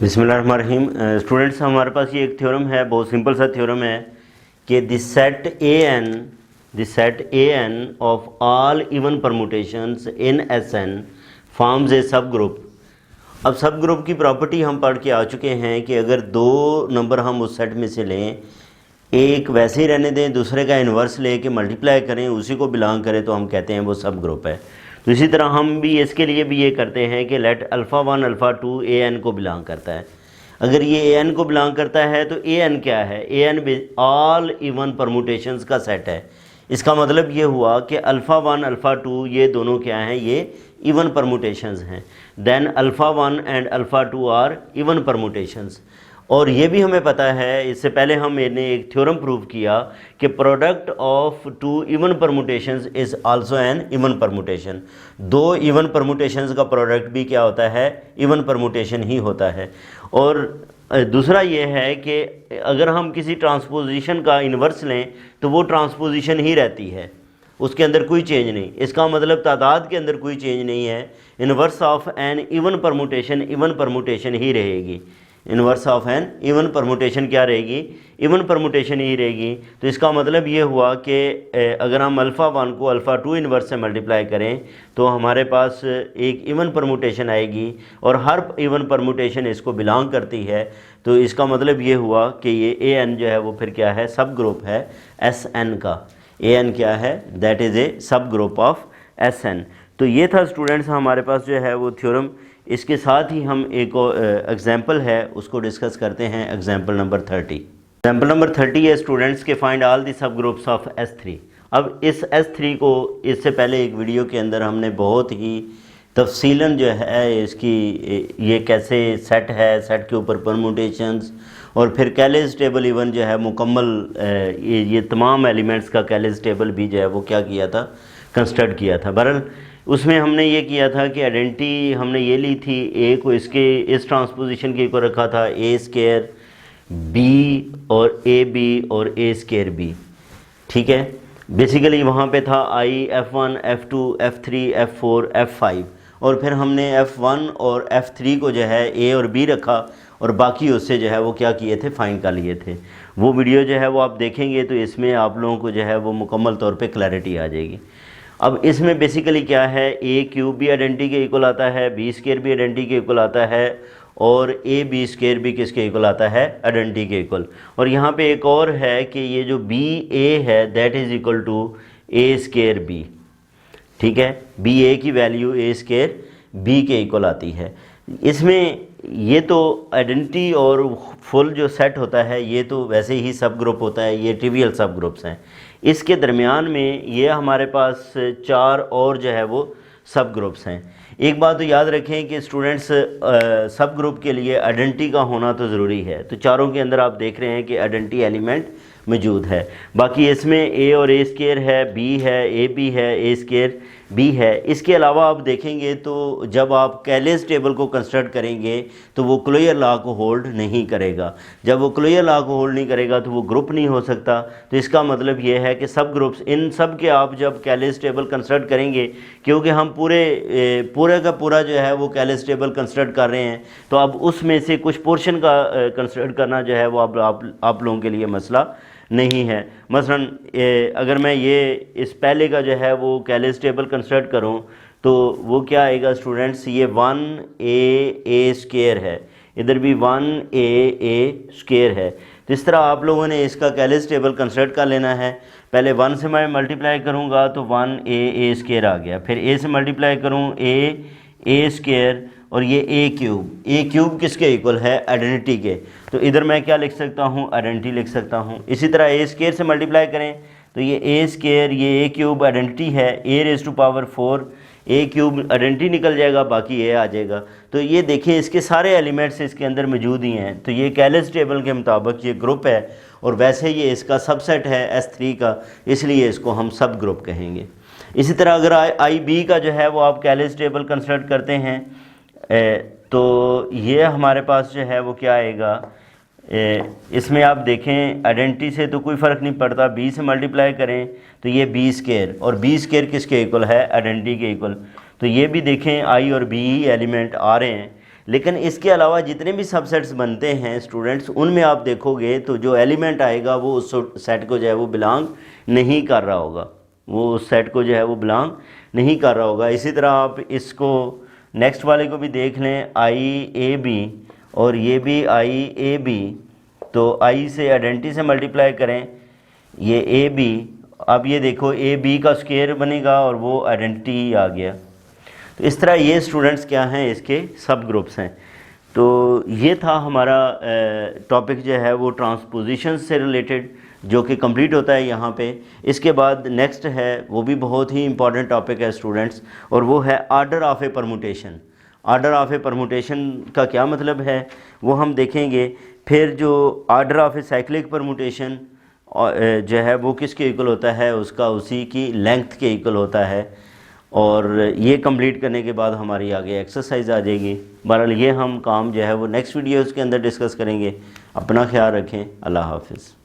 बिस्मिल्लाहिर्रहमानिर्रहीम। स्टूडेंट्स, हमारे पास ये एक थ्योरम है, बहुत सिंपल सा थ्योरम है कि the set A N of all even permutations in S N forms a subgroup. अब सब ग्रुप की प्रॉपर्टी हम पढ़ के आ चुके हैं कि अगर दो नंबर हम उस सेट में से लें, एक वैसे ही रहने दें, दूसरे का इन्वर्स लेके मल्टीप्लाई करें, उसी को बिलोंग करें, तो हम कहते हैं वो सब ग्रुप है। तो इसी तरह हम भी इसके लिए भी ये करते हैं कि let alpha one alpha two A N को बिलोंग करता है। अगर ये ए एन को बिलोंग करता है तो ए एन क्या है? A N all even permutations का सेट है। इसका मतलब ये हुआ कि अल्फ़ा वन अल्फ़ा टू ये दोनों क्या हैं? ये इवन परमुटेशंस हैं। Then alpha one and alpha two are even permutations. और ये भी हमें पता है, इससे पहले हमने एक थ्योरम प्रूव किया कि product of two even permutations is also an even permutation. दो इवन परमुटेशंस का प्रोडक्ट भी क्या होता है? इवन परमुटेशन ही होता है। और दूसरा ये है कि अगर हम किसी ट्रांसपोजिशन का इन्वर्स लें तो वो ट्रांसपोजिशन ही रहती है, उसके अंदर कोई चेंज नहीं। इसका मतलब तादाद के अंदर कोई चेंज नहीं है। Inverse of an even permutation ही रहेगी। Inverse of an even permutation क्या रहेगी? इवन परमुटेशन ही रहेगी। तो इसका मतलब ये हुआ कि अगर हम अल्फ़ा वन को अल्फ़ा टू इन्वर्स से मल्टीप्लाई करें तो हमारे पास एक इवन परमुटेशन आएगी, और हर इवन परमुटेशन इसको बिलोंग करती है। तो इसका मतलब ये हुआ कि ये ए एन जो है वो फिर क्या है? सब ग्रुप है एस एन का। ए एन क्या है? दैट इज़ ए सब ग्रुप ऑफ एस एन। तो ये था स्टूडेंट्स हमारे पास जो है वो थ्योरम। इसके साथ ही हम एक एग्जाम्पल है उसको डिस्कस करते हैं। Example number 30। एग्जाम्पल नंबर 30 है स्टूडेंट्स के फाइंड ऑल दी सब ग्रुप्स ऑफ S3। अब इस S3 को इससे पहले एक वीडियो के अंदर हमने बहुत ही तफसीलन जो है इसकी ये कैसे सेट है, सेट के ऊपर परमुटेशंस, और फिर कैलेज टेबल इवन जो है मुकम्मल ये तमाम एलिमेंट्स का कैलेज टेबल भी जो है वो क्या किया था? कंस्ट्रक्ट किया था। बहरहाल उसमें हमने ये किया था कि आइडेंटिटी हमने ये ली थी, ए को इसके इस ट्रांसपोजिशन के को रखा था ए स्केयर बी और ए बी और ए स्केयर बी। ठीक है, बेसिकली वहाँ पे था आई F1 F2 F3 F4 F5, और फिर हमने F1 और F3 को जो है ए और बी रखा, और बाकी उससे जो है वो क्या किए थे? फाइंड कर लिए थे। वो वीडियो जो है वो आप देखेंगे तो इसमें आप लोगों को जो है वो मुकम्मल तौर पे क्लैरिटी आ जाएगी। अब इसमें बेसिकली क्या है? ए क्यूब भी आइडेंटिटी के इक्वल आता है, बी स्केयर भी आइडेंटिटी के इक्वल आता है, और ए बी स्केयर भी किसके इक्वल आता है? आइडेंटिटी के इक्वल। और यहाँ पे एक और है कि ये जो बी ए है that is equal to A square B. ठीक है, बी ए की वैल्यू ए स्केयर बी के इक्वल आती है। इसमें ये तो आइडेंटिटी और फुल जो सेट होता है ये तो वैसे ही सब ग्रुप होता है, ये ट्रिवियल सब ग्रुप्स हैं। इसके दरमियान में ये हमारे पास चार और जो है वो सब ग्रुप्स हैं। एक बात तो याद रखें कि स्टूडेंट्स सब ग्रुप के लिए आइडेंटिटी का होना तो ज़रूरी है। तो चारों के अंदर आप देख रहे हैं कि आइडेंटिटी एलिमेंट मौजूद है। बाकी इसमें ए और ए स्केयर है, बी है, ए बी है, ए स्केयर बी है। इसके अलावा आप देखेंगे तो जब आप कैलेज टेबल को कंस्ट्रक्ट करेंगे तो वो क्लोजर लॉ को होल्ड नहीं करेगा। जब वो क्लोजर लॉ को होल्ड नहीं करेगा तो वो ग्रुप नहीं हो सकता। तो इसका मतलब ये है कि सब ग्रुप्स, इन सब के आप जब कैलेज टेबल कंस्ट्रक्ट करेंगे, क्योंकि हम पूरे का पूरा जो है वो कैलेज टेबल कंस्ट्रक्ट कर रहे हैं, तो अब उसमें से कुछ पोर्शन का कंस्ट्रक्ट करना जो है वो आप लोगों के लिए मसला नहीं है। मसलन अगर मैं ये इस पहले का जो है वो कैलेज टेबल कंस्ट्रक्ट करूं तो वो क्या आएगा स्टूडेंट्स? ये 1a स्केयर है, इधर भी 1a स्केयर है। तो इस तरह आप लोगों ने इसका कैलेज टेबल कंस्ट्रक्ट कर लेना है। पहले 1 से मैं मल्टीप्लाई करूंगा तो 1a स्केयर आ गया, फिर a से मल्टीप्लाई करूं a स्केयर, और ये ए क्यूब किसके इक्वल है? आइडेंटिटी के। तो इधर मैं क्या लिख सकता हूँ? आइडेंटिटी लिख सकता हूँ। इसी तरह ए स्केयर से मल्टीप्लाई करें तो ये ए स्केयर, ये ए क्यूब आइडेंटिटी है, A raise to power 4 A cube identity निकल जाएगा, बाकी ए आ जाएगा। तो ये देखिए इसके सारे एलिमेंट्स इसके अंदर मौजूद ही हैं। तो ये कैलेज टेबल के मुताबिक ये ग्रुप है, और वैसे ये इसका सबसेट है S3 का, इसलिए इसको हम सब ग्रुप कहेंगे। इसी तरह अगर आई बी का जो है वो आप कैलेज टेबल कंस्ट्रक्ट करते हैं तो ये हमारे पास जो है वो क्या आएगा? इसमें आप देखें आइडेंटिटी से तो कोई फ़र्क नहीं पड़ता, बी से मल्टीप्लाई करें तो ये बी स्केयर, और बी स्केयर किसके इक्वल है? आइडेंटिटी के इक्वल। तो ये भी देखें आई और बी ही एलिमेंट आ रहे हैं। लेकिन इसके अलावा जितने भी सबसेट्स बनते हैं स्टूडेंट्स, उनमें आप देखोगे तो जो एलिमेंट आएगा वो उस सेट को जो है वो बिलोंग नहीं कर रहा होगा, वो उस सेट को जो है वो बिलोंग नहीं कर रहा होगा। इसी तरह आप इसको नेक्स्ट वाले को भी देख लें, आई ए बी, और ये भी आई ए बी, तो आई से आइडेंटिटी से मल्टीप्लाई करें, ये ए बी, अब ये देखो ए बी का स्क्वायर बनेगा और वो आइडेंटिटी आ गया। तो इस तरह ये स्टूडेंट्स क्या हैं, इसके सब ग्रुप्स हैं। तो ये था हमारा टॉपिक जो है वो ट्रांसपोजिशन से रिलेटेड, जो कि कंप्लीट होता है यहाँ पे। इसके बाद नेक्स्ट है, वो भी बहुत ही इंपॉर्टेंट टॉपिक है स्टूडेंट्स, और वो है order of A permutation. Order of A permutation का क्या मतलब है वो हम देखेंगे। फिर जो order of a cyclic permutation जो है वो किसके इक्वल होता है, उसका उसी की लेंथ के इक्वल होता है। और ये कंप्लीट करने के बाद हमारी आगे एक्सरसाइज आ जाएगी। बहरहाल ये हम काम जो है वो नेक्स्ट वीडियोज़ के अंदर डिस्कस करेंगे। अपना ख्याल रखें। अल्लाह हाफिज़।